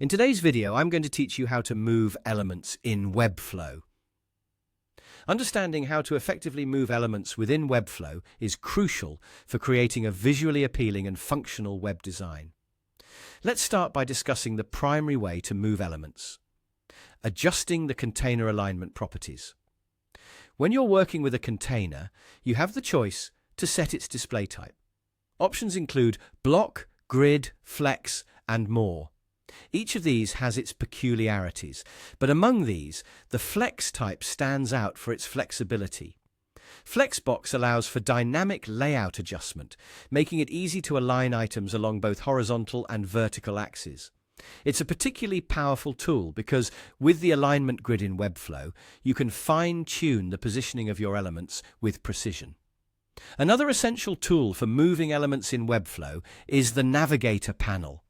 In today's video, I'm going to teach you how to move elements in Webflow. Understanding how to effectively move elements within Webflow is crucial for creating a visually appealing and functional web design. Let's start by discussing the primary way to move elements: adjusting the container alignment properties. When you're working with a container, you have the choice to set its display type. Options include block, grid, flex, and more. Each of these has its peculiarities, but among these, the flex type stands out for its flexibility. Flexbox allows for dynamic layout adjustment, making it easy to align items along both horizontal and vertical axes. It's a particularly powerful tool because, with the alignment grid in Webflow, you can fine-tune the positioning of your elements with precision. Another essential tool for moving elements in Webflow is the Navigator panel.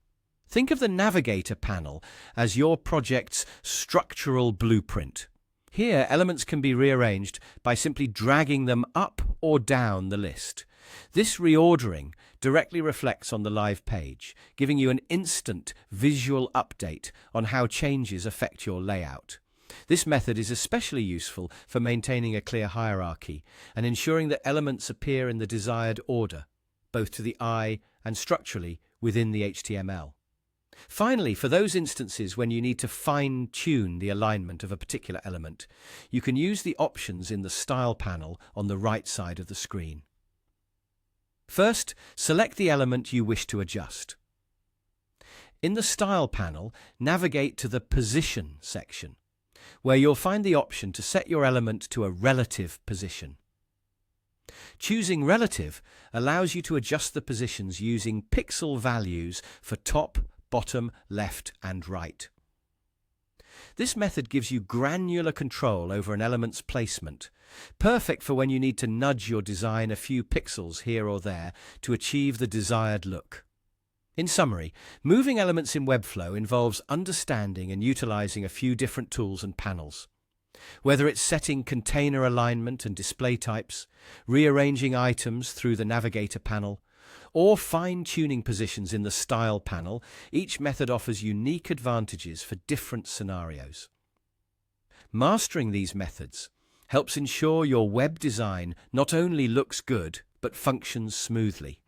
Think of the Navigator panel as your project's structural blueprint. Here, elements can be rearranged by simply dragging them up or down the list. This reordering directly reflects on the live page, giving you an instant visual update on how changes affect your layout. This method is especially useful for maintaining a clear hierarchy and ensuring that elements appear in the desired order, both to the eye and structurally within the HTML. Finally, for those instances when you need to fine-tune the alignment of a particular element, you can use the options in the Style panel on the right side of the screen. First, select the element you wish to adjust. In the Style panel, navigate to the Position section, where you'll find the option to set your element to a relative position. Choosing relative allows you to adjust the positions using pixel values for top, bottom, left, and right. This method gives you granular control over an element's placement, perfect for when you need to nudge your design a few pixels here or there to achieve the desired look. In summary, moving elements in Webflow involves understanding and utilizing a few different tools and panels. Whether it's setting container alignment and display types, rearranging items through the Navigator panel, or fine-tuning positions in the Style panel, each method offers unique advantages for different scenarios. Mastering these methods helps ensure your web design not only looks good, but functions smoothly.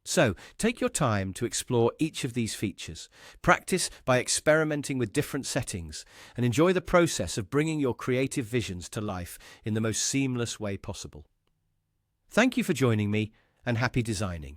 So, take your time to explore each of these features. Practice by experimenting with different settings and enjoy the process of bringing your creative visions to life in the most seamless way possible. Thank you for joining me, and happy designing.